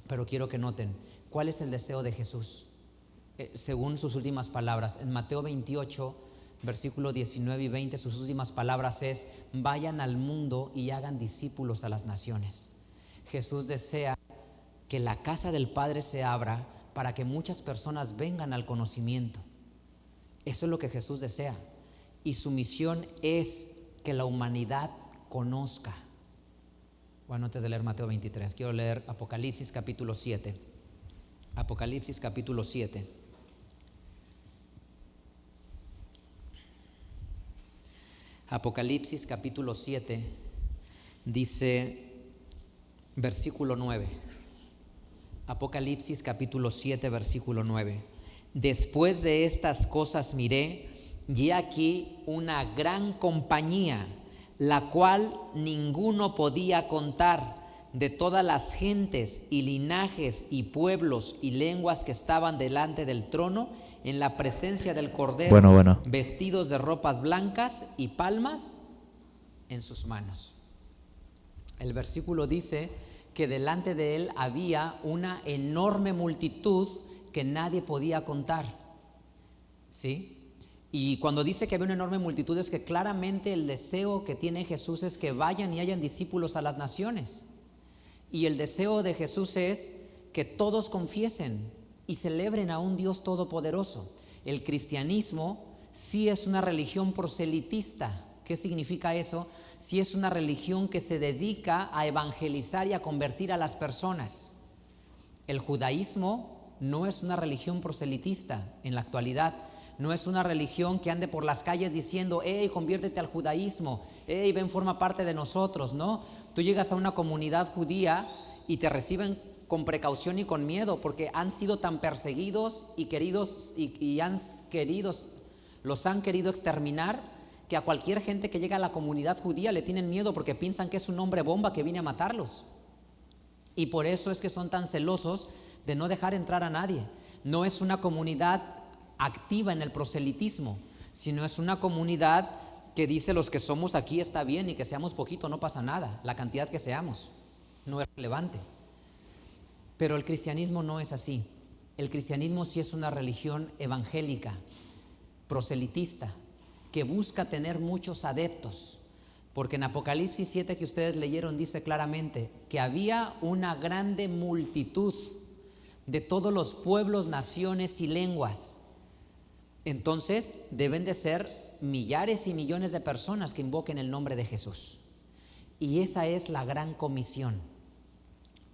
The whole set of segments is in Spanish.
pero quiero que noten cuál es el deseo de Jesús. Según sus últimas palabras, en Mateo 28, versículo 19 y 20, sus últimas palabras es: vayan al mundo y hagan discípulos a las naciones. Jesús desea que la casa del Padre se abra para que muchas personas vengan al conocimiento. Eso es lo que Jesús desea. Y su misión es que la humanidad conozca. Bueno, antes de leer Mateo 23, quiero leer Apocalipsis capítulo 7. Apocalipsis capítulo 7. Apocalipsis capítulo 7 dice, versículo 9. Apocalipsis capítulo 7, versículo 9. Después de estas cosas miré, y aquí una gran compañía, la cual ninguno podía contar, de todas las gentes y linajes y pueblos y lenguas que estaban delante del trono, en la presencia del Cordero, vestidos de ropas blancas y palmas en sus manos. El versículo dice que delante de él había una enorme multitud que nadie podía contar, ¿sí? Y cuando dice que había una enorme multitud, es que claramente el deseo que tiene Jesús es que vayan y hayan discípulos a las naciones. Y el deseo de Jesús es que todos confiesen y celebren a un Dios todopoderoso. El cristianismo sí es una religión proselitista. ¿Qué significa eso? Sí es una religión que se dedica a evangelizar y a convertir a las personas. El judaísmo no es una religión proselitista en la actualidad. No es una religión que ande por las calles diciendo: hey, conviértete al judaísmo, hey, ven, forma parte de nosotros. No, tú llegas a una comunidad judía y te reciben con precaución y con miedo, porque han sido tan perseguidos y queridos los han querido exterminar, que a cualquier gente que llega a la comunidad judía le tienen miedo porque piensan que es un hombre bomba que viene a matarlos. Y por eso es que son tan celosos de no dejar entrar a nadie. No es una comunidad activa en el proselitismo, sino es una comunidad que dice: los que somos aquí está bien, y que seamos poquito no pasa nada, la cantidad que seamos no es relevante. Pero el cristianismo no es así. El cristianismo sí es una religión evangélica, proselitista, que busca tener muchos adeptos, porque en Apocalipsis 7 que ustedes leyeron dice claramente que había una grande multitud de todos los pueblos, naciones y lenguas. Entonces deben de ser millares y millones de personas que invoquen el nombre de Jesús. Y esa es la gran comisión.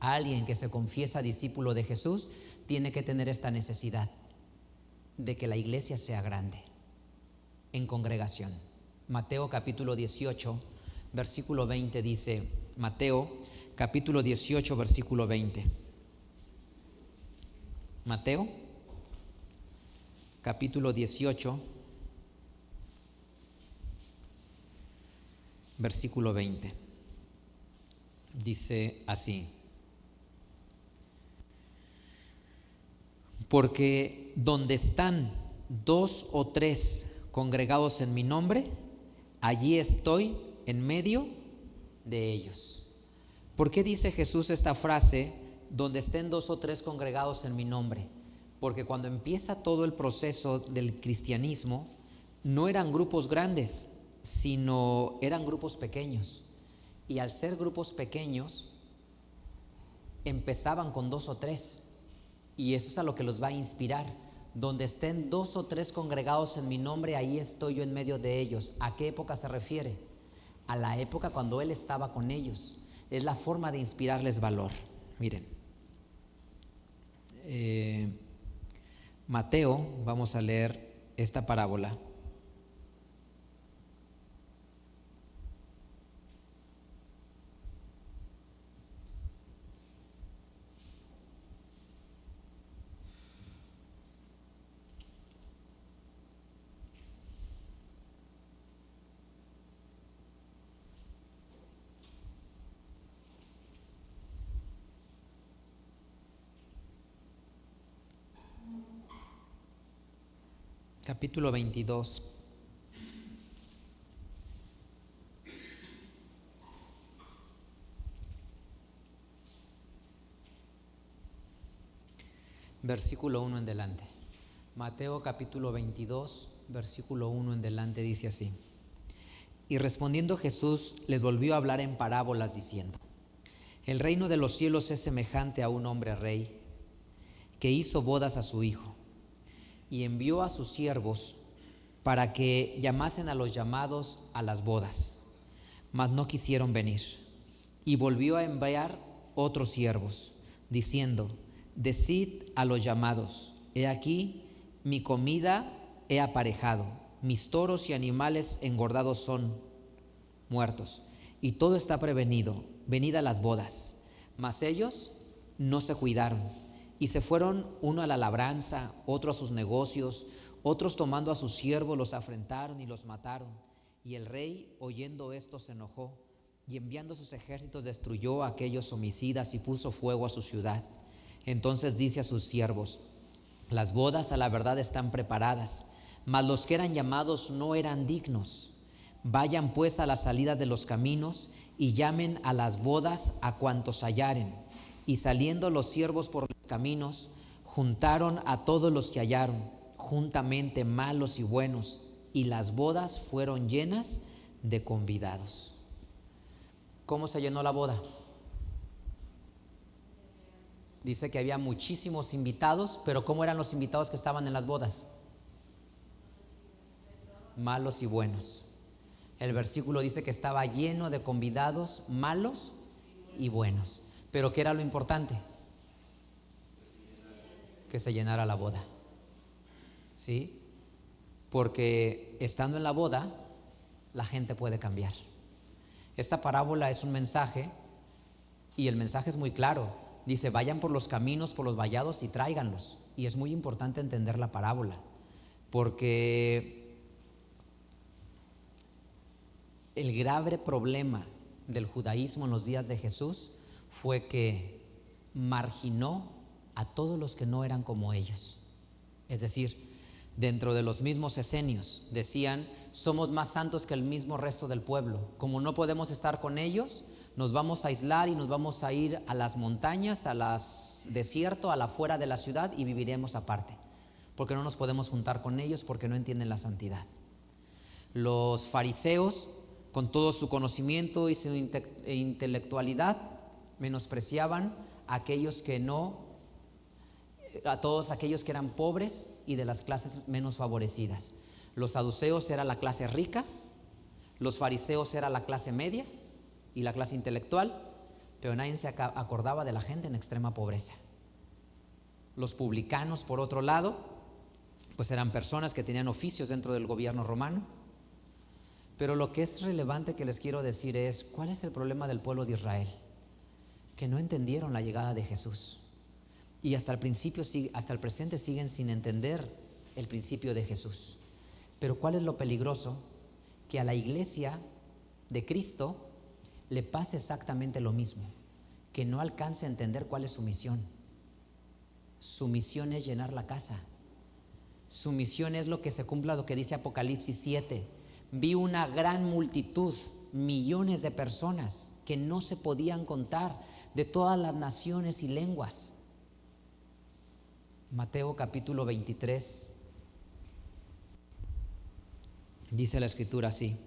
Alguien que se confiesa discípulo de Jesús tiene que tener esta necesidad de que la iglesia sea grande, en congregación. Mateo capítulo 18, versículo 20 dice, Mateo capítulo 18, versículo 20. Mateo capítulo 18, versículo 20. Dice así: porque donde están 2 o 3 congregados en mi nombre, allí estoy en medio de ellos. ¿Por qué dice Jesús esta frase, donde estén 2 o 3 congregados en mi nombre? Porque cuando empieza todo el proceso del cristianismo, no eran grupos grandes, sino eran grupos pequeños. Y al ser grupos pequeños, empezaban con 2 o 3. Y eso es a lo que los va a inspirar. Donde estén 2 o 3 congregados en mi nombre, ahí estoy yo en medio de ellos. ¿A qué época se refiere? A la época cuando Él estaba con ellos. Es la forma de inspirarles valor. Miren, Mateo, vamos a leer esta parábola. Capítulo 22. versículo 1 en delante. Mateo capítulo 22, versículo 1 en delante dice así: Y respondiendo Jesús les volvió a hablar en parábolas diciendo: El reino de los cielos es semejante a un hombre rey que hizo bodas a su hijo y envió a sus siervos para que llamasen a los llamados a las bodas, mas no quisieron venir. Y volvió a enviar otros siervos, diciendo: Decid a los llamados: He aquí, mi comida he aparejado, mis toros y animales engordados son muertos, y todo está prevenido, venid a las bodas. Mas ellos no se cuidaron, y se fueron, uno a la labranza, otro a sus negocios, otros tomando a sus siervos los afrentaron y los mataron. Y el rey, oyendo esto, se enojó, y enviando sus ejércitos destruyó a aquellos homicidas y puso fuego a su ciudad. Entonces dice a sus siervos: Las bodas a la verdad están preparadas, mas los que eran llamados no eran dignos. Vayan pues a la salida de los caminos y llamen a las bodas a cuantos hallaren. Y saliendo los siervos por los caminos, juntaron a todos los que hallaron, juntamente malos y buenos, y las bodas fueron llenas de convidados. ¿Cómo se llenó la boda? Dice que había muchísimos invitados, pero ¿cómo eran los invitados que estaban en las bodas? Malos y buenos. El versículo dice que estaba lleno de convidados malos y buenos. Pero ¿qué era lo importante? Que se llenara la boda. ¿Sí? Porque estando en la boda, la gente puede cambiar. Esta parábola es un mensaje, y el mensaje es muy claro. Dice: vayan por los caminos, por los vallados y tráiganlos. Y es muy importante entender la parábola, porque el grave problema del judaísmo en los días de Jesús fue que marginó a todos los que no eran como ellos. Es decir, dentro de los mismos esenios decían: somos más santos que el mismo resto del pueblo. Como no podemos estar con ellos, nos vamos a aislar y nos vamos a ir a las montañas, a las desierto, a la fuera de la ciudad, y viviremos aparte, porque no nos podemos juntar con ellos, porque no entienden la santidad. Los fariseos, con todo su conocimiento y su intelectualidad, menospreciaban a todos aquellos que eran pobres y de las clases menos favorecidas. Los saduceos era la clase rica, los fariseos era la clase media y la clase intelectual, pero nadie se acordaba de la gente en extrema pobreza. Los publicanos, por otro lado, pues eran personas que tenían oficios dentro del gobierno romano. Pero lo que es relevante que les quiero decir es: ¿cuál es el problema del pueblo de Israel? Que no entendieron la llegada de Jesús, y hasta el presente siguen sin entender el principio de Jesús. Pero ¿cuál es lo peligroso? Que a la iglesia de Cristo le pasa exactamente lo mismo, que no alcance a entender cuál es su misión. Su misión es llenar la casa. Su misión es lo que se cumpla lo que dice Apocalipsis 7. Vi una gran multitud, millones de personas que no se podían contar, de todas las naciones y lenguas. Mateo capítulo 23, dice la escritura así: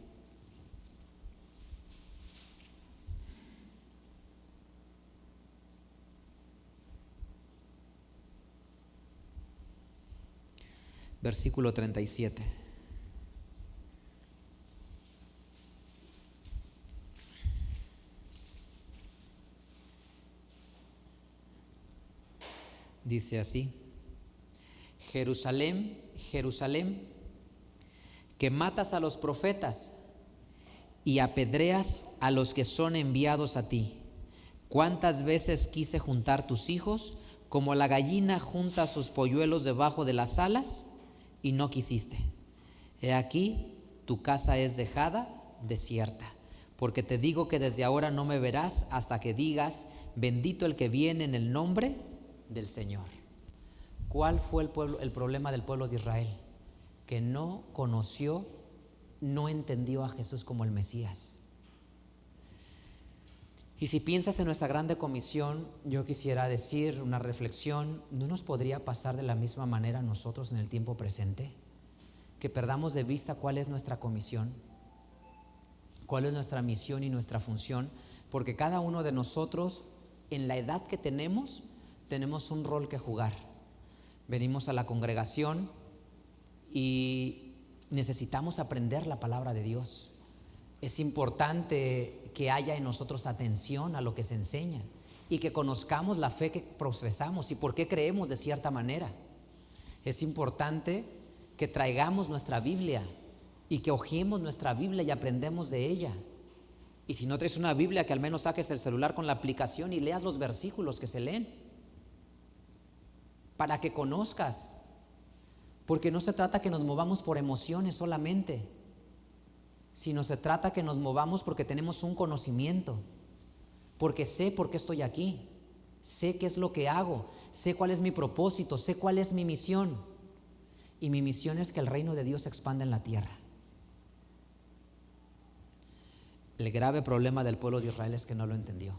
versículo 37. Dice así: Jerusalén, Jerusalén, que matas a los profetas y apedreas a los que son enviados a ti. ¿Cuántas veces quise juntar tus hijos, como la gallina junta sus polluelos debajo de las alas, y no quisiste? He aquí, tu casa es dejada desierta, porque te digo que desde ahora no me verás hasta que digas: bendito el que viene en el nombre del Señor. ¿Cuál fue el problema del pueblo de Israel? Que no conoció, no entendió a Jesús como el Mesías. Y si piensas en nuestra grande comisión, yo quisiera decir una reflexión: ¿no nos podría pasar de la misma manera a nosotros en el tiempo presente? Que perdamos de vista cuál es nuestra comisión, cuál es nuestra misión y nuestra función, porque cada uno de nosotros, en la edad que tenemos un rol que jugar. Venimos a la congregación y necesitamos aprender la palabra de Dios. Es importante que haya en nosotros atención a lo que se enseña y que conozcamos la fe que profesamos y por qué creemos de cierta manera. Es importante que traigamos nuestra Biblia y que hojeemos nuestra Biblia y aprendemos de ella. Y si no traes una Biblia, que al menos saques el celular con la aplicación y leas los versículos que se leen, para que conozcas. Porque no se trata que nos movamos por emociones solamente, sino se trata que nos movamos porque tenemos un conocimiento, porque sé por qué estoy aquí, sé qué es lo que hago, sé cuál es mi propósito, sé cuál es mi misión. Y mi misión es que el reino de Dios se expanda en la tierra. El grave problema del pueblo de Israel es que no lo entendió.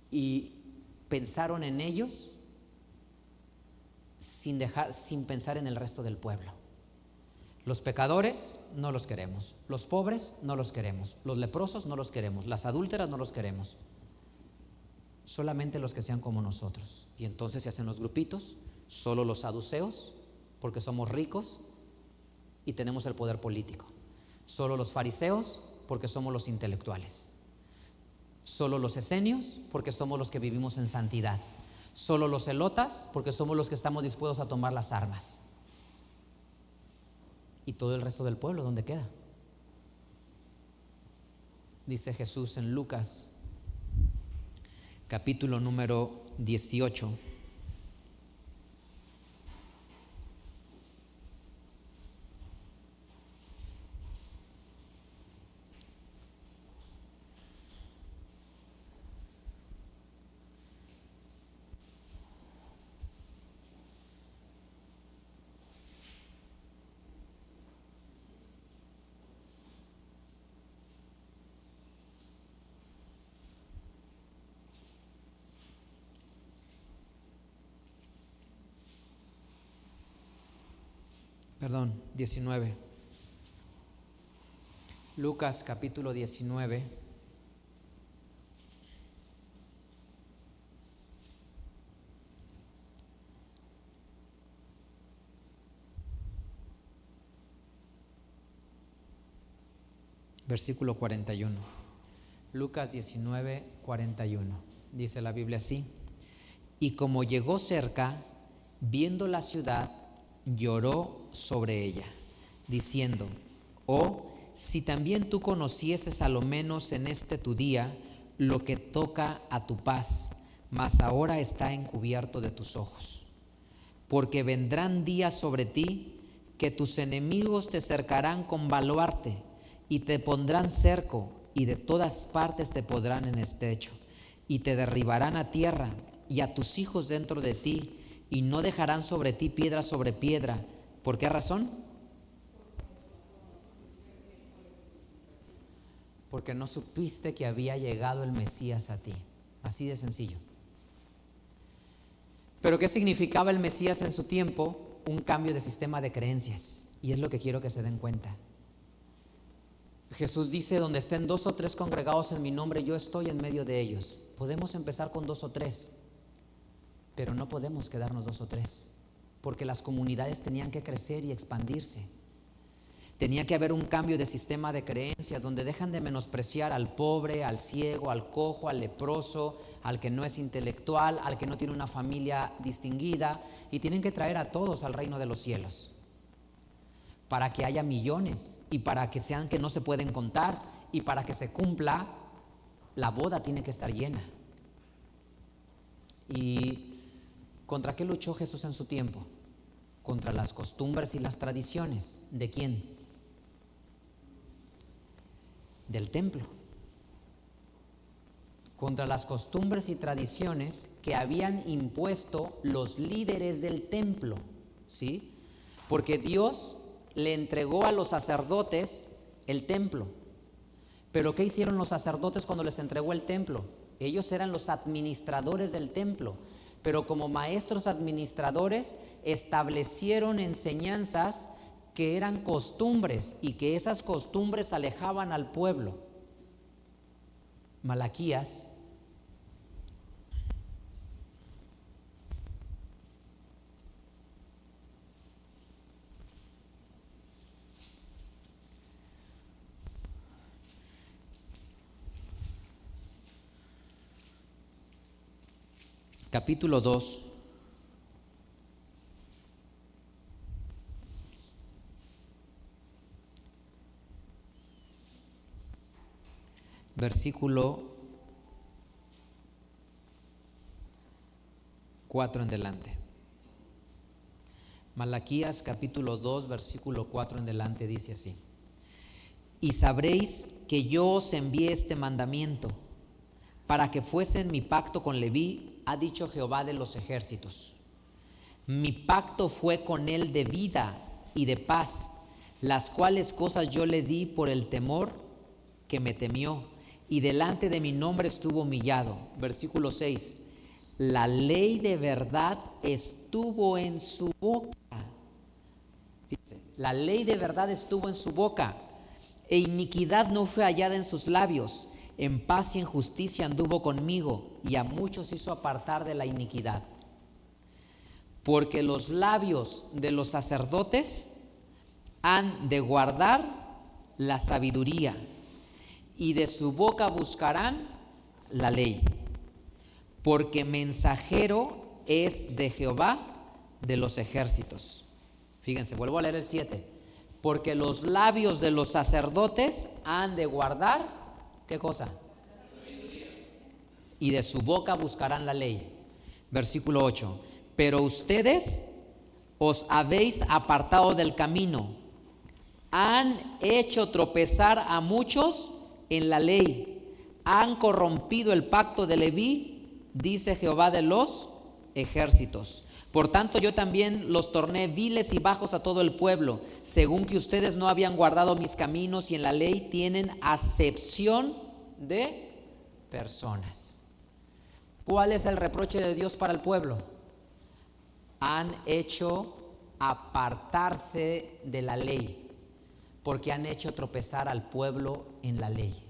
Y pensaron en ellos sin pensar en el resto del pueblo. Los pecadores no los queremos, los pobres no los queremos, los leprosos no los queremos, las adúlteras no los queremos, solamente los que sean como nosotros. Y entonces se hacen los grupitos, solo los saduceos, porque somos ricos y tenemos el poder político, solo los fariseos, porque somos los intelectuales, solo los esenios, porque somos los que vivimos en santidad, solo los celotas, porque somos los que estamos dispuestos a tomar las armas. ¿Y todo el resto del pueblo dónde queda? Dice Jesús en Lucas capítulo número 18. Perdón, 19. Lucas capítulo 19. Versículo 41. Lucas 19, 41. Dice la Biblia así: y como llegó cerca, viendo la ciudad, lloró sobre ella, diciendo: oh, si también tú conocieses a lo menos en este tu día lo que toca a tu paz, mas ahora está encubierto de tus ojos. Porque vendrán días sobre ti que tus enemigos te cercarán con baluarte y te pondrán cerco, y de todas partes te pondrán en estrecho, y te derribarán a tierra y a tus hijos dentro de ti, y no dejarán sobre ti piedra sobre piedra. ¿Por qué razón? Porque no supiste que había llegado el Mesías a ti. Así de sencillo. ¿Pero qué significaba el Mesías en su tiempo? Un cambio de sistema de creencias. Y es lo que quiero que se den cuenta. Jesús dice: donde estén 2 o 3 congregados en mi nombre, yo estoy en medio de ellos. Podemos empezar con 2 o 3. Pero no podemos quedarnos 2 o 3, porque las comunidades tenían que crecer y expandirse. Tenía que haber un cambio de sistema de creencias donde dejan de menospreciar al pobre, al ciego, al cojo, al leproso, al que no es intelectual, al que no tiene una familia distinguida, y tienen que traer a todos al reino de los cielos para que haya millones y para que sean que no se pueden contar, y para que se cumpla, la boda tiene que estar llena. ¿Y contra qué luchó Jesús en su tiempo? Contra las costumbres y las tradiciones. ¿De quién? Del templo. Contra las costumbres y tradiciones que habían impuesto los líderes del templo, ¿sí? Porque Dios le entregó a los sacerdotes el templo, Pero ¿qué hicieron los sacerdotes cuando les entregó el templo? Ellos eran los administradores del templo, pero como maestros administradores establecieron enseñanzas que eran costumbres y que esas costumbres alejaban al pueblo. Malaquías capítulo 2, versículo 4 en delante. Malaquías capítulo 2, versículo 4 en delante dice así: y sabréis que yo os envié este mandamiento para que fuese en mi pacto con Leví, ha dicho Jehová de los ejércitos. Mi pacto fue con él de vida y de paz, las cuales cosas yo le di por el temor que me temió, y delante de mi nombre estuvo humillado. Versículo 6: la ley de verdad estuvo en su boca. Fíjense, la ley de verdad estuvo en su boca, e iniquidad no fue hallada en sus labios. En paz y en justicia anduvo conmigo, y a muchos hizo apartar de la iniquidad. Porque los labios de los sacerdotes han de guardar la sabiduría, y de su boca buscarán la ley. Porque mensajero es de Jehová de los ejércitos. Fíjense, vuelvo a leer el 7. Porque los labios de los sacerdotes han de guardar, ¿qué cosa? Y de su boca buscarán la ley. Versículo 8. Pero ustedes os habéis apartado del camino, han hecho tropezar a muchos en la ley, han corrompido el pacto de Leví, dice Jehová de los ejércitos. Por tanto yo también los torné viles y bajos a todo el pueblo, según que ustedes no habían guardado mis caminos y en la ley tienen acepción de personas. ¿Cuál es el reproche de Dios para el pueblo? Han hecho apartarse de la ley, porque han hecho tropezar al pueblo en la ley.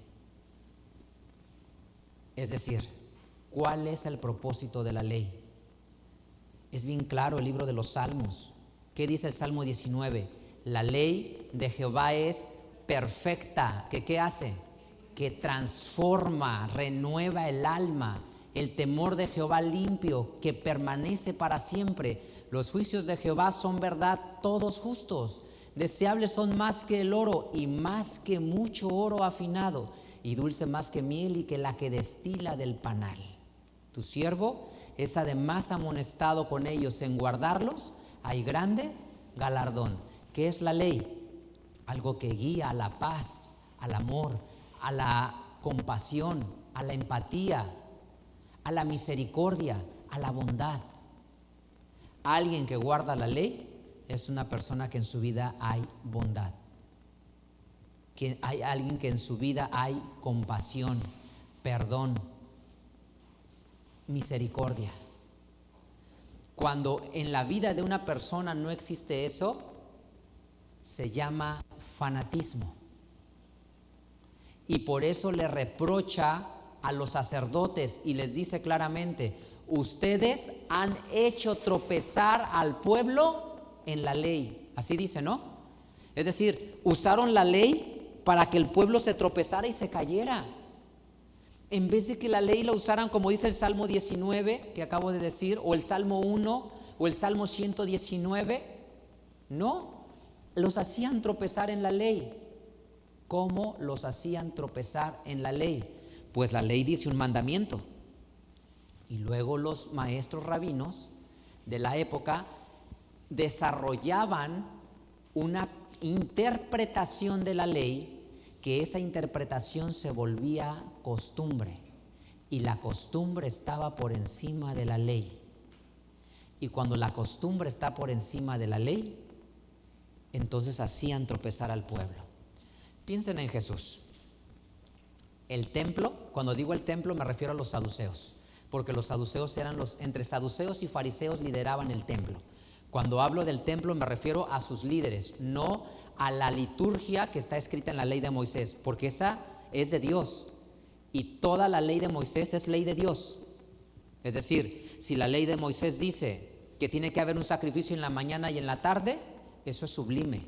Es decir, ¿cuál es el propósito de la ley? Es bien claro el libro de los Salmos. ¿Qué dice el Salmo 19? La ley de Jehová es perfecta. ¿Qué hace? Que transforma, renueva el alma. El temor de Jehová limpio, que permanece para siempre. Los juicios de Jehová son verdad, todos justos. Deseables son más que el oro y más que mucho oro afinado, y dulce más que miel y que la que destila del panal. Tu siervo es además amonestado con ellos en guardarlos, hay grande galardón. ¿Qué es la ley? Algo que guía a la paz, al amor, a la compasión, a la empatía, a la misericordia, a la bondad. Alguien que guarda la ley es una persona que en su vida hay bondad, que hay alguien que en su vida hay compasión, perdón, misericordia. Cuando en la vida de una persona no existe eso, se llama fanatismo. Y por eso le reprocha a los sacerdotes y les dice claramente: ustedes han hecho tropezar al pueblo en la ley. Así dice, ¿no? Es decir, usaron la ley para que el pueblo se tropezara y se cayera. En vez de que la ley la usaran como dice el Salmo 19 que acabo de decir, o el Salmo 1 o el Salmo 119, no, los hacían tropezar en la ley. ¿Cómo los hacían tropezar en la ley? Pues la ley dice un mandamiento, y luego los maestros rabinos de la época desarrollaban una interpretación de la ley, que esa interpretación se volvía costumbre, y la costumbre estaba por encima de la ley. Y cuando la costumbre está por encima de la ley, entonces hacían tropezar al pueblo. Piensen en Jesús. El templo, cuando digo el templo me refiero a los saduceos, porque los saduceos entre saduceos y fariseos lideraban el templo. Cuando hablo del templo me refiero a sus líderes, no a la liturgia que está escrita en la ley de Moisés, porque esa es de Dios y toda la ley de Moisés es ley de Dios. Es decir, si la ley de Moisés dice que tiene que haber un sacrificio en la mañana y en la tarde, eso es sublime.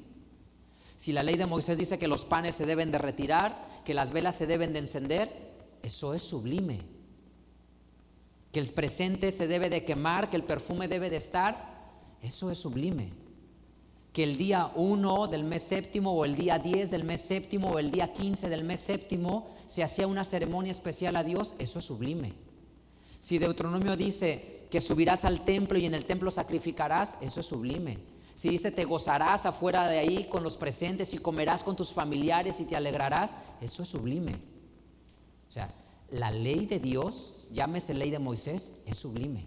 Si la ley de Moisés dice que los panes se deben de retirar, que las velas se deben de encender, eso es sublime. Que el presente se debe de quemar, que el perfume debe de estar, eso es sublime. Que el día 1 del mes séptimo o el día 10 del mes séptimo o el día 15 del mes séptimo se hacía una ceremonia especial a Dios, eso es sublime. Si Deuteronomio dice que subirás al templo y en el templo sacrificarás, eso es sublime. Si dice te gozarás afuera de ahí con los presentes y comerás con tus familiares y te alegrarás, eso es sublime. O sea, la ley de Dios, llámese ley de Moisés, es sublime.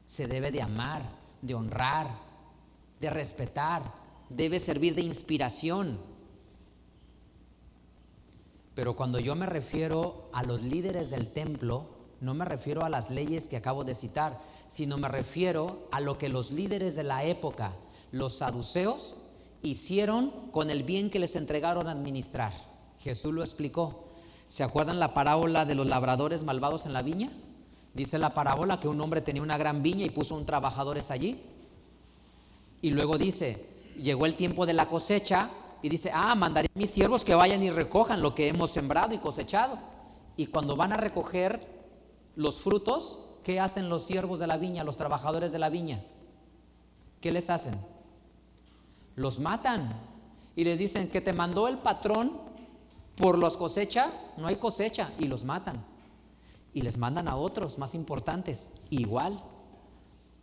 Se debe de amar, de honrar, de respetar, debe servir de inspiración. Pero cuando yo me refiero a los líderes del templo, no me refiero a las leyes que acabo de citar, sino me refiero a lo que los líderes de la época, los saduceos, hicieron con el bien que les entregaron a administrar. Jesús lo explicó. ¿Se acuerdan la parábola de los labradores malvados en la viña? Dice la parábola que un hombre tenía una gran viña y puso un trabajadores allí. Y luego dice, llegó el tiempo de la cosecha y dice, mandaré a mis siervos que vayan y recojan lo que hemos sembrado y cosechado. Y cuando van a recoger los frutos, ¿qué hacen los siervos de la viña, los trabajadores de la viña? ¿Qué les hacen? Los matan y les dicen que te mandó el patrón por los cosecha, no hay cosecha, y los matan. Y les mandan a otros más importantes, igual.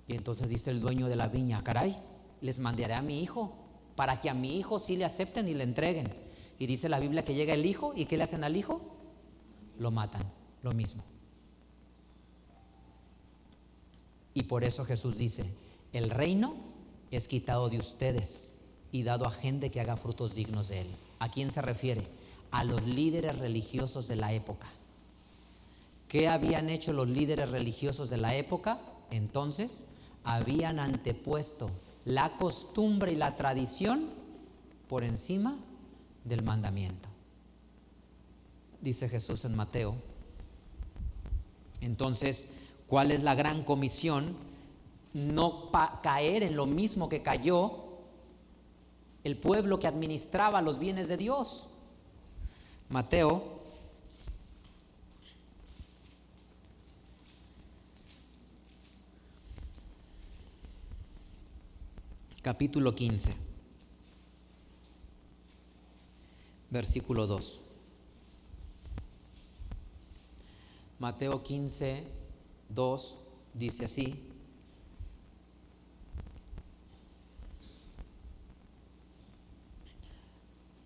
Y entonces dice el dueño de la viña, caray, les mandaré a mi hijo, para que a mi hijo sí le acepten y le entreguen. Y dice la Biblia que llega el hijo, ¿y qué le hacen al hijo? Lo matan, lo mismo. Y por eso Jesús dice, el reino es quitado de ustedes y dado a gente que haga frutos dignos de él. ¿A quién se refiere? A los líderes religiosos de la época. ¿Qué habían hecho los líderes religiosos de la época? Entonces, habían antepuesto la costumbre y la tradición por encima del mandamiento. Dice Jesús en Mateo. Entonces, ¿cuál es la gran comisión? No caer en lo mismo que cayó el pueblo que administraba los bienes de Dios. Mateo capítulo 15, versículo 2. Mateo 15, 2 dice así: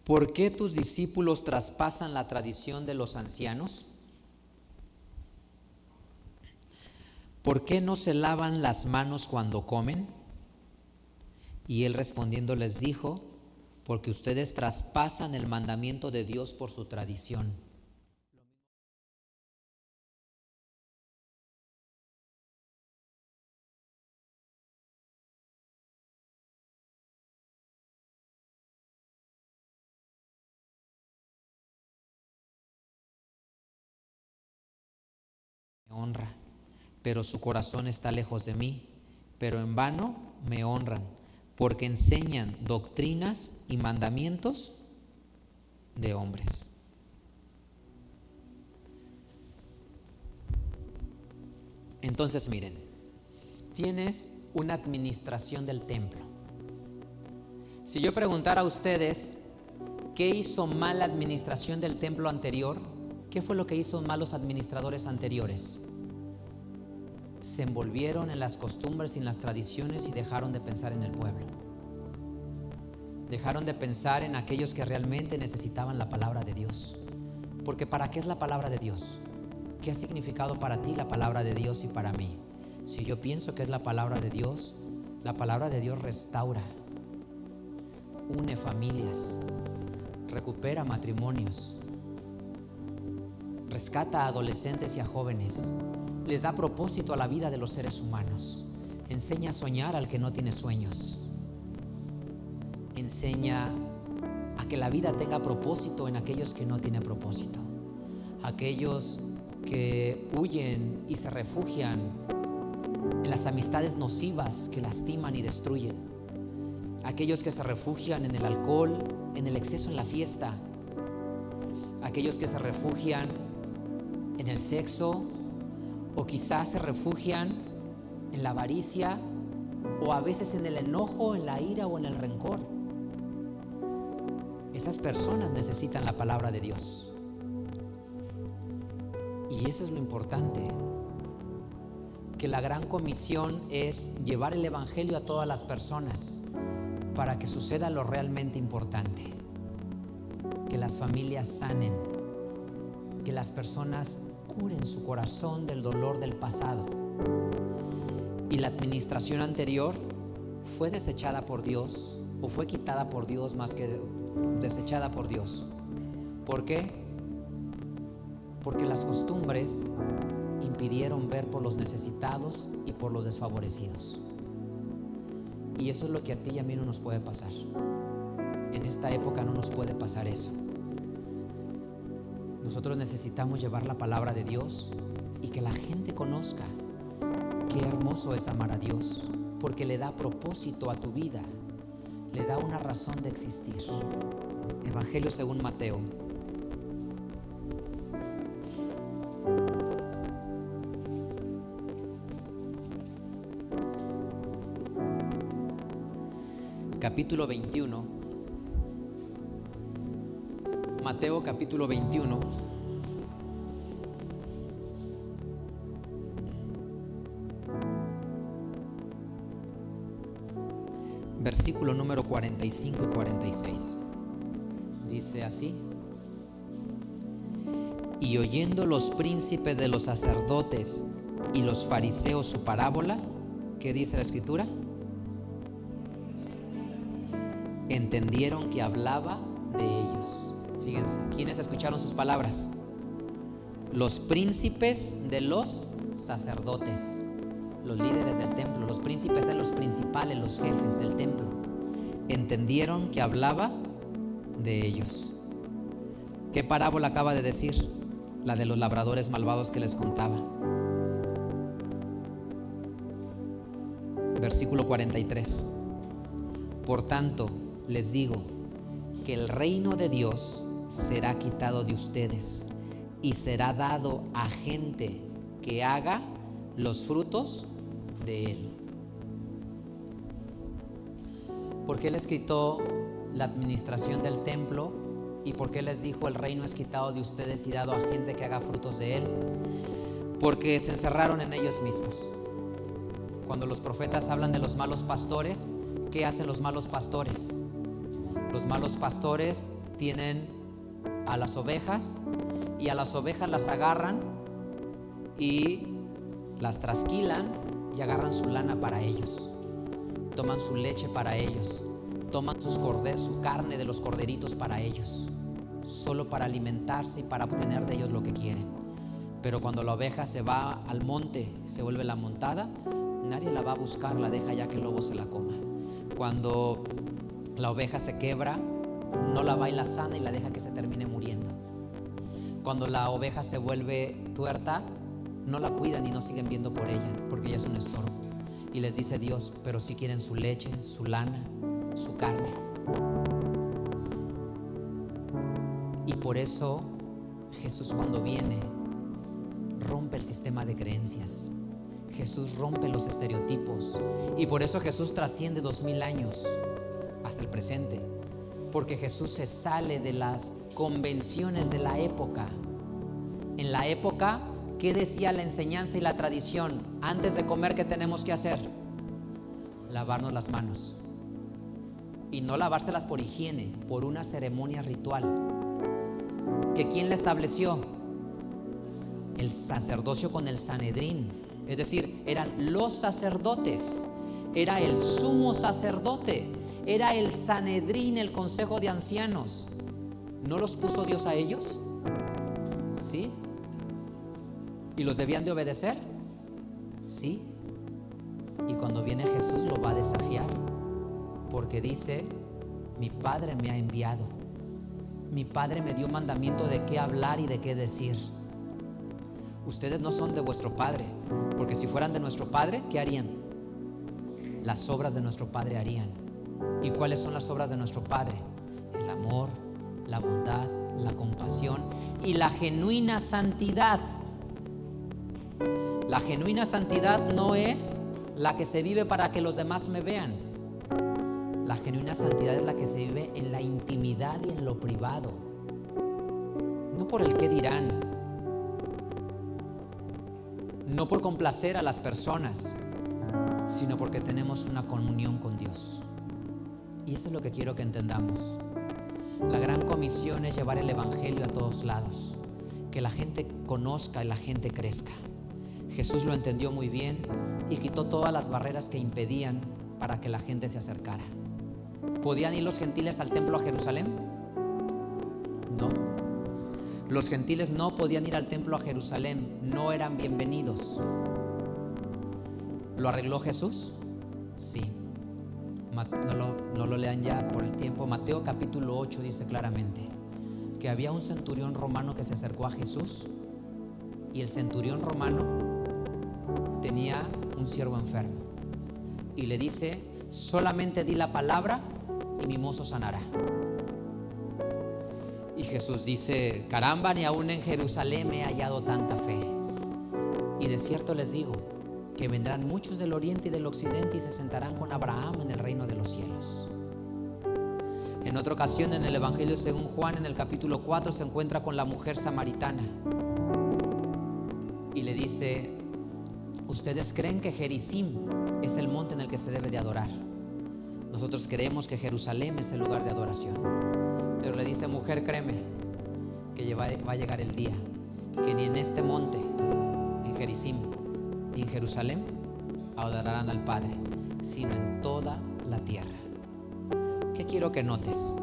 ¿por qué tus discípulos traspasan la tradición de los ancianos? ¿Por qué no se lavan las manos cuando comen? Y él respondiendo les dijo: porque ustedes traspasan el mandamiento de Dios por su tradición. Me honra, pero su corazón está lejos de mí, pero en vano me honran, porque enseñan doctrinas y mandamientos de hombres. Entonces miren, tienes una administración del templo. Si yo preguntara a ustedes qué hizo mal la administración del templo anterior, ¿qué fue lo que hizo mal los administradores anteriores? Se envolvieron en las costumbres y en las tradiciones y dejaron de pensar en el pueblo. Dejaron de pensar en aquellos que realmente necesitaban la palabra de Dios. Porque ¿para qué es la palabra de Dios? ¿Qué ha significado para ti la palabra de Dios y para mí? Si yo pienso que es la palabra de Dios restaura, une familias, recupera matrimonios, rescata a adolescentes y a jóvenes, les da propósito a la vida de los seres humanos, enseña a soñar al que no tiene sueños, enseña a que la vida tenga propósito en aquellos que no tienen propósito, aquellos que huyen y se refugian en las amistades nocivas que lastiman y destruyen, aquellos que se refugian en el alcohol, en el exceso en la fiesta, aquellos que se refugian en el sexo, o quizás se refugian en la avaricia, o a veces en el enojo, en la ira o en el rencor. Esas personas necesitan la palabra de Dios. Y eso es lo importante, que la gran comisión es llevar el evangelio a todas las personas para que suceda lo realmente importante, que las familias sanen, que las personas curen su corazón del dolor del pasado. Y la administración anterior fue desechada por Dios, o fue quitada por Dios más que desechada por Dios. ¿Por qué? Porque las costumbres impidieron ver por los necesitados y por los desfavorecidos. Y eso es lo que a ti y a mí no nos puede pasar. En esta época no nos puede pasar eso. Nosotros necesitamos llevar la palabra de Dios y que la gente conozca qué hermoso es amar a Dios, porque le da propósito a tu vida, le da una razón de existir. Evangelio según Mateo. Capítulo 21. Mateo capítulo 21. Versículo número 45 y 46. Dice así: y oyendo los príncipes de los sacerdotes y los fariseos su parábola, ¿qué dice la escritura? Entendieron que hablaba de ellos. Fíjense, ¿quiénes escucharon sus palabras? Los príncipes de los sacerdotes, los líderes del templo, los príncipes de los principales, los jefes del templo. Entendieron que hablaba de ellos. ¿Qué parábola acaba de decir? La de los labradores malvados que les contaba. Versículo 43. Por tanto, les digo que el reino de Dios será quitado de ustedes y será dado a gente que haga los frutos de él. ¿Por qué les quitó la administración del templo? ¿Y por qué les dijo el reino es quitado de ustedes y dado a gente que haga frutos de él? Porque se encerraron en ellos mismos. Cuando los profetas hablan de los malos pastores, ¿qué hacen los malos pastores? Los malos pastores tienen a las ovejas y a las ovejas las agarran y las trasquilan y agarran su lana para ellos, toman su leche para ellos, toman su carne de los corderitos para ellos, solo para alimentarse y para obtener de ellos lo que quieren. Pero cuando la oveja se va al monte, se vuelve la montada, nadie la va a buscar, la deja ya que el lobo se la coma. Cuando la oveja se quebra, no la va y la sana y la deja que se termine muriendo. Cuando la oveja se vuelve tuerta, no la cuidan y no siguen viendo por ella, porque ella es un estorbo. Y les dice Dios, pero si quieren su leche, su lana, su carne. Y por eso Jesús, cuando viene, rompe el sistema de creencias. Jesús rompe los estereotipos. Y por eso Jesús trasciende 2000 años hasta el presente, porque Jesús se sale de las convenciones de la época. En la época, ¿qué decía la enseñanza y la tradición? Antes de comer, ¿qué tenemos que hacer? Lavarnos las manos. Y no lavárselas por higiene, por una ceremonia ritual. ¿Que quién la estableció? El sacerdocio con el Sanedrín. Es decir, eran los sacerdotes, era el sumo sacerdote, era el Sanedrín, el consejo de ancianos. ¿No los puso Dios a ellos? Sí, ¿Y los debían de obedecer? Sí. Y cuando viene Jesús lo va a desafiar, porque dice: mi Padre me ha enviado, mi Padre me dio mandamiento de qué hablar y de qué decir. Ustedes no son de vuestro Padre, porque si fueran de nuestro Padre, ¿qué harían? Las obras de nuestro Padre harían. ¿Y cuáles son las obras de nuestro Padre? El amor, la bondad, la compasión y la genuina santidad. La genuina santidad no es la que se vive para que los demás me vean. La genuina santidad es la que se vive en la intimidad y en lo privado, no por el qué dirán, no por complacer a las personas, sino porque tenemos una comunión con Dios. Y eso es lo que quiero que entendamos. La gran comisión es llevar el evangelio a todos lados, que la gente conozca y la gente crezca. Jesús lo entendió muy bien y quitó todas las barreras que impedían para que la gente se acercara. ¿Podían ir los gentiles al templo a Jerusalén? No. Los gentiles no podían ir al templo a Jerusalén, no eran bienvenidos. ¿Lo arregló Jesús? Sí. No lo lean ya por el tiempo. Mateo capítulo 8 dice claramente que había un centurión romano que se acercó a Jesús, y el centurión romano tenía un siervo enfermo y le dice: solamente di la palabra y mi mozo sanará. Y Jesús dice: caramba, ni aún en Jerusalén he hallado tanta fe. Y de cierto les digo que vendrán muchos del oriente y del occidente y se sentarán con Abraham en el reino de los cielos. En otra ocasión, en el Evangelio según Juan, en el capítulo 4, se encuentra con la mujer samaritana y le dice: ustedes creen que Gerizim es el monte en el que se debe de adorar. Nosotros creemos que Jerusalén es el lugar de adoración. Pero le dice: mujer, créeme que va a llegar el día que ni en este monte, en Gerizim, ni en Jerusalén adorarán al Padre, sino en toda la tierra. ¿Qué quiero que notes?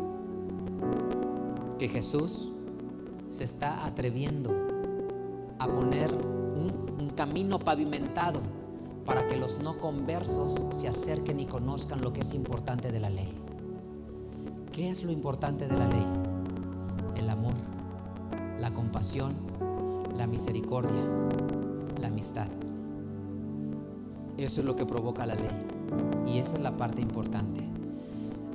Que Jesús se está atreviendo a poner un camino pavimentado para que los no conversos se acerquen y conozcan lo que es importante de la ley. ¿Qué es lo importante de la ley? El amor, la compasión, la misericordia, la amistad. Eso es lo que provoca la ley, y esa es la parte importante.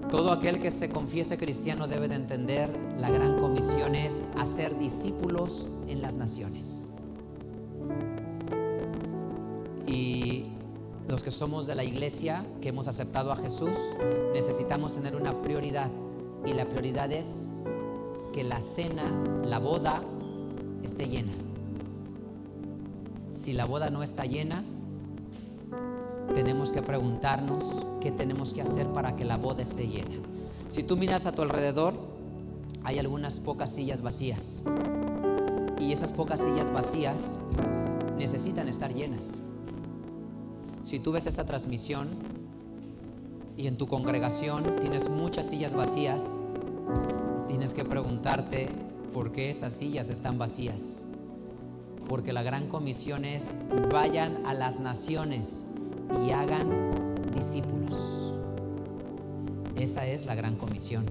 Todo aquel que se confiese cristiano debe de entender: la gran comisión es hacer discípulos en las naciones. Y los que somos de la iglesia, que hemos aceptado a Jesús, necesitamos tener una prioridad, y la prioridad es que la cena, la boda, esté llena. Si la boda no está llena, tenemos que preguntarnos qué tenemos que hacer para que la boda esté llena. Si tú miras a tu alrededor, hay algunas pocas sillas vacías, y esas pocas sillas vacías necesitan estar llenas. Si tú ves esta transmisión y en tu congregación tienes muchas sillas vacías, tienes que preguntarte por qué esas sillas están vacías. Porque la gran comisión es: vayan a las naciones y hagan discípulos. Esa es la gran comisión,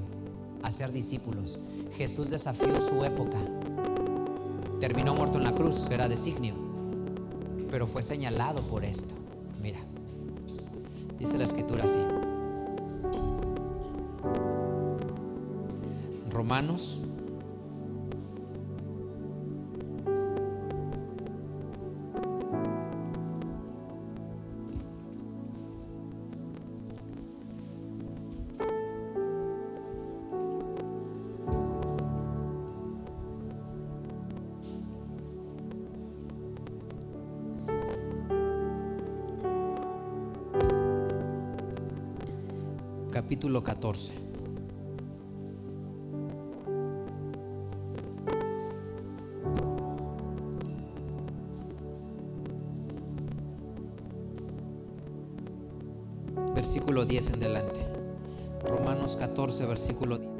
hacer discípulos. Jesús desafió su época. Terminó muerto en la cruz, era designio, pero fue señalado por esto. Mira, dice la escritura así. Romanos capítulo 14. Versículo 10 en delante. Romanos 14, versículo 10.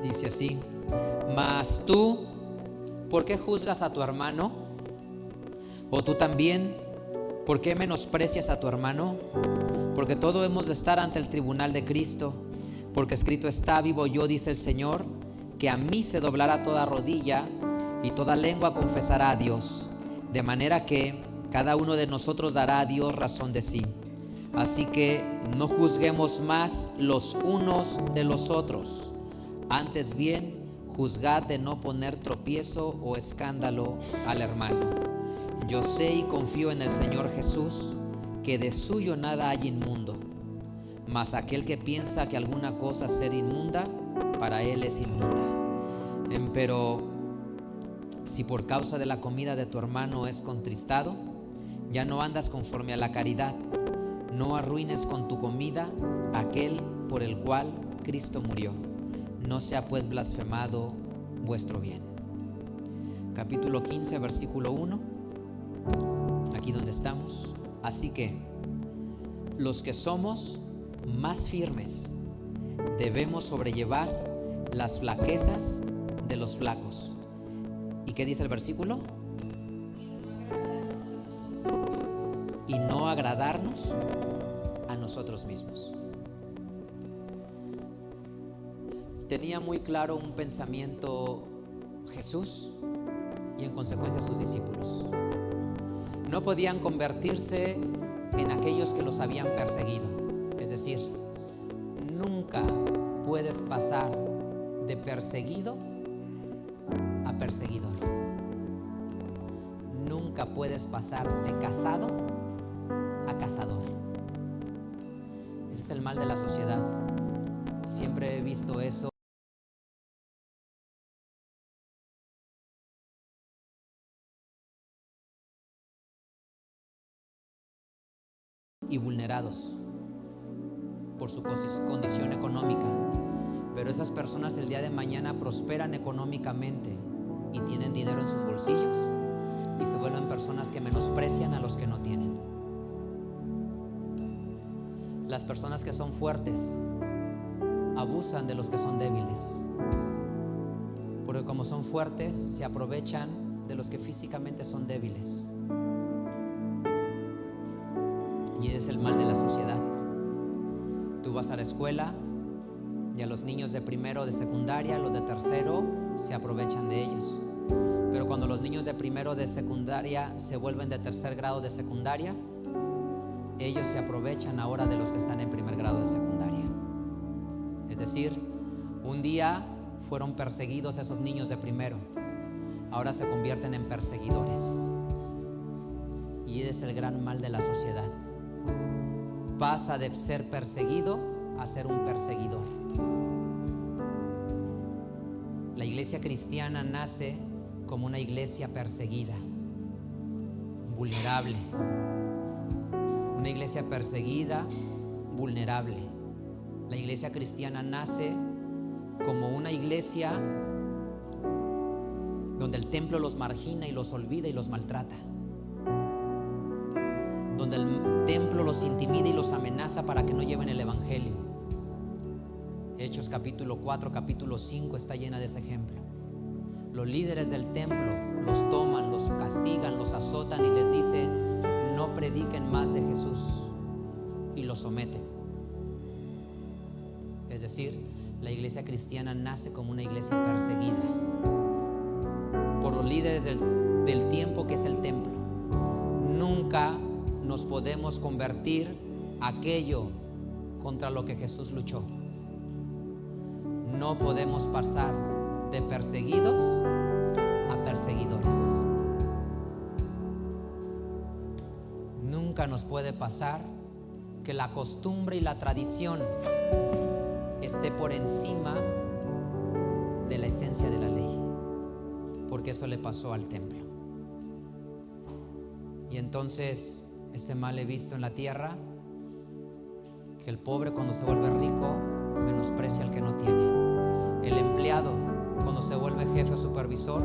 Dice Dice así: mas tú, ¿por qué juzgas a tu hermano? ¿O tú también, por qué menosprecias a tu hermano? Porque todos hemos de estar ante el tribunal de Cristo, porque escrito está: vivo yo, dice el Señor, que a mí se doblará toda rodilla y toda lengua confesará a Dios, de manera que cada uno de nosotros dará a Dios razón de sí. Así que no juzguemos más los unos de los otros, antes bien juzgad de no poner tropiezo o escándalo al hermano. Yo sé y confío en el Señor Jesús, que de suyo nada hay inmundo, mas aquel que piensa que alguna cosa ser inmunda, para él es inmunda. Pero si por causa de la comida de tu hermano es contristado, ya no andas conforme a la caridad. No arruines con tu comida aquel por el cual Cristo murió. No sea pues blasfemado vuestro bien. Capítulo 15, versículo 1. Aquí donde estamos. Así que los que somos más firmes debemos sobrellevar las flaquezas de los flacos. ¿Y qué dice el versículo? Y no agradarnos a nosotros mismos. Tenía muy claro un pensamiento Jesús y en consecuencia sus discípulos. No podían convertirse en aquellos que los habían perseguido. Es decir, nunca puedes pasar de perseguido a perseguidor. Nunca puedes pasar de casado a cazador. Ese es el mal de la sociedad. Siempre he visto eso. Y vulnerados por su condición económica. Pero esas personas el día de mañana prosperan económicamente y tienen dinero en sus bolsillos y se vuelven personas que menosprecian a los que no tienen. Las personas que son fuertes abusan de los que son débiles, porque como son fuertes se aprovechan de los que físicamente son débiles. Y es el mal de la sociedad. Tú vas a la escuela y a los niños de primero de secundaria, los de tercero, se aprovechan de ellos. Pero cuando los niños de primero de secundaria se vuelven de tercer grado de secundaria, ellos se aprovechan ahora de los que están en primer grado de secundaria. Es decir, un día fueron perseguidos esos niños de primero, ahora se convierten en perseguidores. Y es el gran mal de la sociedad. Pasa de ser perseguido a ser un perseguidor. La iglesia cristiana nace como una iglesia perseguida, vulnerable. Una iglesia perseguida, vulnerable. La iglesia cristiana nace como una iglesia donde el templo los margina y los olvida y los maltrata, donde el templo los intimida y los amenaza para que no lleven el evangelio. Hechos capítulo 4, capítulo 5 está llena de ese ejemplo. Los líderes del templo los toman, los castigan, los azotan y les dice: no prediquen más de Jesús, y los someten. Es decir, la iglesia cristiana nace como una iglesia perseguida por los líderes del tiempo, que es el templo. Nunca nos podemos convertir aquello contra lo que Jesús luchó. No podemos pasar de perseguidos a perseguidores. Nunca nos puede pasar que la costumbre y la tradición esté por encima de la esencia de la ley, porque eso le pasó al templo. Y entonces este mal he visto en la tierra, que el pobre cuando se vuelve rico menosprecia al que no tiene. El empleado cuando se vuelve jefe o supervisor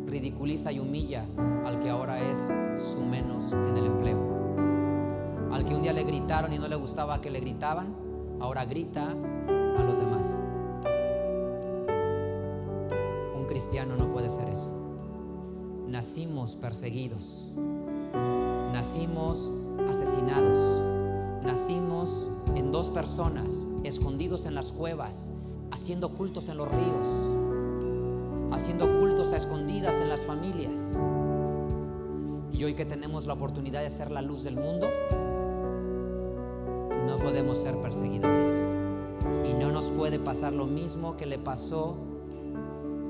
ridiculiza y humilla al que ahora es su menos en el empleo. Al que un día le gritaron y no le gustaba que le gritaban, ahora grita a los demás. cristiano no puede ser eso. Nacimos perseguidos, nacimos asesinados, nacimos en 2 personas, escondidos en las cuevas, haciendo cultos en los ríos, haciendo cultos a escondidas en las familias. Y hoy que tenemos la oportunidad de ser la luz del mundo, no podemos ser perseguidores. Y no nos puede pasar lo mismo que le pasó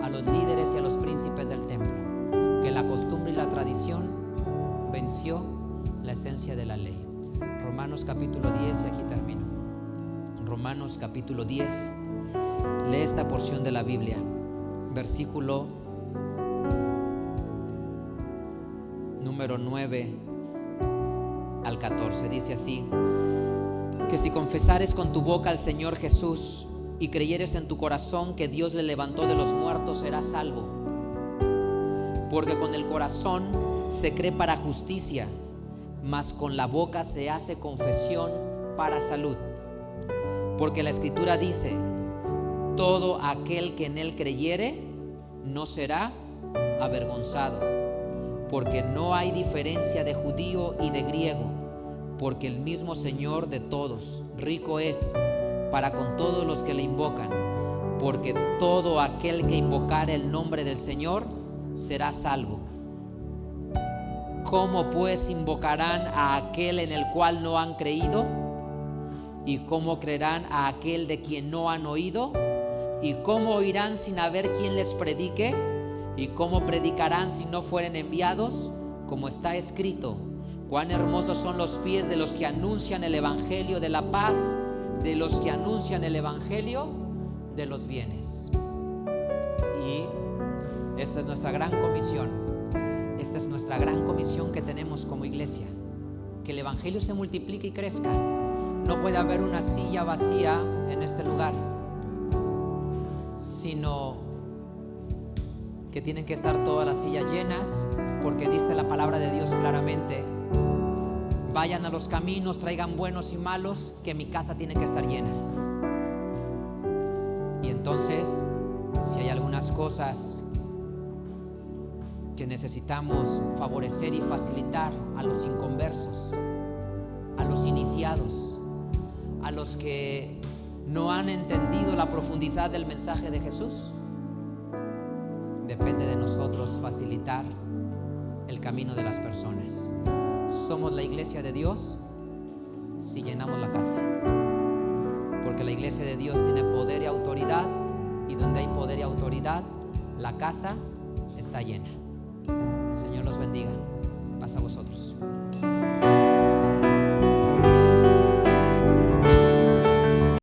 a los líderes y a los príncipes del templo, que la costumbre y la tradición venció la esencia de la ley. Romanos capítulo 10, y aquí termino. Romanos capítulo 10, lee esta porción de la Biblia, versículo número 9 al 14. Dice así: que si confesares con tu boca al Señor Jesús y creyeres en tu corazón que Dios le levantó de los muertos, serás salvo. Porque con el corazón se cree para justicia, mas con la boca se hace confesión para salud. Porque la Escritura dice: todo aquel que en él creyere no será avergonzado. Porque no hay diferencia de judío y de griego, porque el mismo Señor de todos rico es para con todos los que le invocan. Porque todo aquel que invocare el nombre del Señor será salvo. ¿Cómo pues invocarán a aquel en el cual no han creído? ¿Y cómo creerán a aquel de quien no han oído? ¿Y cómo oirán sin haber quien les predique? ¿Y cómo predicarán si no fueren enviados? Como está escrito: cuán hermosos son los pies de los que anuncian el evangelio de la paz, de los que anuncian el evangelio de los bienes. Y esta es nuestra gran comisión. Esta es nuestra gran comisión que tenemos como iglesia: que el evangelio se multiplique y crezca. No puede haber una silla vacía en este lugar, sino que tienen que estar todas las sillas llenas, porque dice la palabra de Dios claramente: vayan a los caminos, traigan buenos y malos, que mi casa tiene que estar llena. Y entonces, si hay algunas cosas que necesitamos favorecer y facilitar a los inconversos, a los iniciados, a los que no han entendido la profundidad del mensaje de Jesús, depende de nosotros facilitar el camino de las personas. Somos la iglesia de Dios si llenamos la casa, porque la iglesia de Dios tiene poder y autoridad, y donde hay poder y autoridad, la casa está llena. El Señor los bendiga. Paz a vosotros.